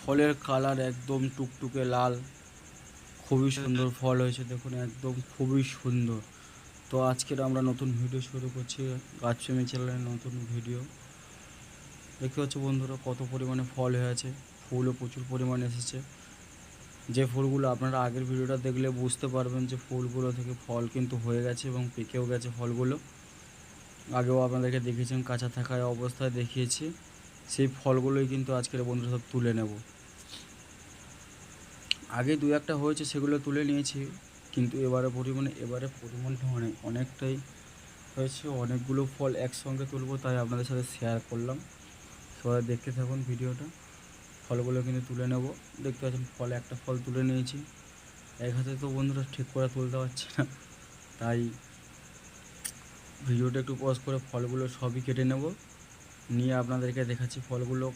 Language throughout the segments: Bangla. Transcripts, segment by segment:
ফলের কালার একদম টুকটুকে লাল, খুবই সুন্দর ফল হয়েছে দেখুন, একদম খুবই সুন্দর। তো আজকের আমরা নতুন ভিডিও শুরু করছি, গাছপ্রেমী চ্যানেলের নতুন ভিডিও। দেখতে পাচ্ছ বন্ধুরা কত পরিমাণে ফল হয়ে আছে, ফুলও প্রচুর পরিমাণে এসেছে। যে ফুলগুলো আপনারা আগের ভিডিওটা দেখলে বুঝতে পারবেন যে ফুলগুলো থেকে ফল কিন্তু হয়ে গেছে এবং পেকেও গেছে ফলগুলো। আগেও আপনাদেরকে দেখিয়েছেন, কাঁচা থাকায় অবস্থায় দেখিয়েছি। সেই ফলগুলোই কিন্তু আজকের বন্ধুরা সব তুলে নেব। আগে দু একটা হয়েছে, সেগুলো তুলে নিয়েছি, কিন্তু এবারে পরিমাণটা অনেকটাই হয়েছে। অনেকগুলো ফল একসঙ্গে তুলব, তাই আপনাদের সাথে শেয়ার করলাম। সবাই দেখতে থাকুন ভিডিওটা। ফলগুলো কিন্তু তুলে নেব। দেখতে পাচ্ছেন একটা ফল তুলে নিয়েছি। এক হাতে তো বন্ধুরা ঠিক করে তুলতে পারছি না, তাই ভিডিওটা একটু পজ করে ফলগুলো সবই কেটে নেব, নিয়ে আপনাদেরকে দেখাচ্ছি ফলগুলো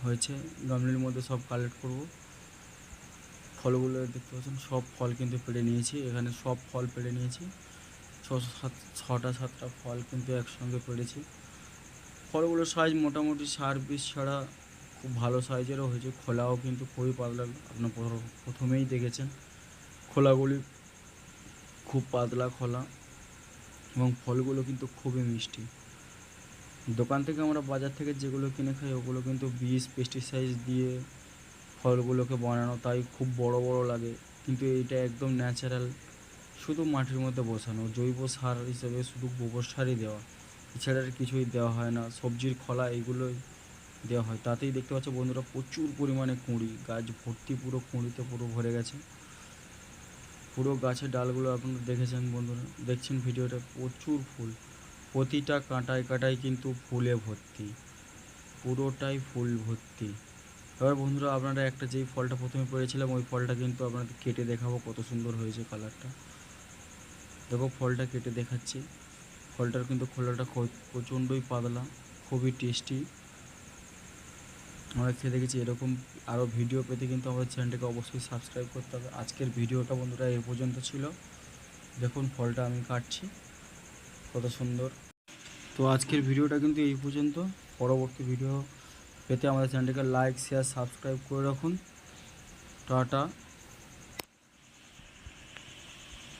হয়েছে। গামলির মধ্যে সব কালেক্ট করব। ফলগুলো দেখতে পাচ্ছেন, সব ফল কিন্তু পেড়ে নিয়েছি। এখানে সব ফল পেড়ে নিয়েছি, ছটা সাতটা ফল কিন্তু একসঙ্গে পেড়েছি। ফলগুলোর সাইজ মোটামুটি 4 পিস ছাড়া খুব ভালো সাইজেরও হয়েছে। খোলাও কিন্তু খুবই পাতলা, আপনার প্রথমেই দেখেছেন খোলাগুলি খুব পাতলা খোলা, এবং ফলগুলো কিন্তু খুবই মিষ্টি। দোকান থেকে আমরা বাজার থেকে যেগুলো কিনে খাই ওগুলো কিন্তু বিষ পেস্টিসাইড দিয়ে ফলগুলোকে বানানো, তাই খুব বড় বড় লাগে। কিন্তু এইটা একদম ন্যাচারাল, শুধু মাটির মধ্যে বসানো, জৈব সার হিসেবে শুধু গোবর সারই দেওয়া, এছাড়া আর কিছুই দেওয়া হয় না। সবজির খোলা এগুলোই দেওয়া হয়। তাতেই দেখতে পাচ্ছ বন্ধুরা প্রচুর পরিমাণে কুঁড়ি, গাছ ভর্তি, পুরো কুঁড়িতে পুরো ভরে গেছে। পুরো গাছের ডালগুলো আপনারা দেখেছেন বন্ধুরা, দেখছেন ভিডিওটা, প্রচুর ফুল, প্রতিটা কাঁটায় কাঁটায় কিন্তু ফুলে ভর্তি, পুরোটাই ফুল ভর্তি। এবার বন্ধুরা আপনারা যেই ফলটা প্রথমে পেয়েছিলাম ওই ফলটা কিন্তু আপনাদের কেটে দেখাবো, কত সুন্দর হয়েছে কালারটা। দেখো ফলটা কেটে দেখাচ্ছি। ফলটার কিন্তু খোলাটা প্রচণ্ডই পাতলা, খুবই টেস্টি। আমরা খেয়ে দেখেছি। এরকম আরও ভিডিও পেতে কিন্তু আমাদের চ্যানেলটাকে অবশ্যই সাবস্ক্রাইব করতে হবে। আজকের ভিডিওটা বন্ধুরা এই পর্যন্ত ছিল। দেখুন ফলটা আমি কাটছি, কত সুন্দর। তো আজকের ভিডিওটা কিন্তু এই পর্যন্ত। পরবর্তী ভিডিও পেতে আমাদের চ্যানেলটাকে লাইক শেয়ার সাবস্ক্রাইব করে রাখুন। টাটা।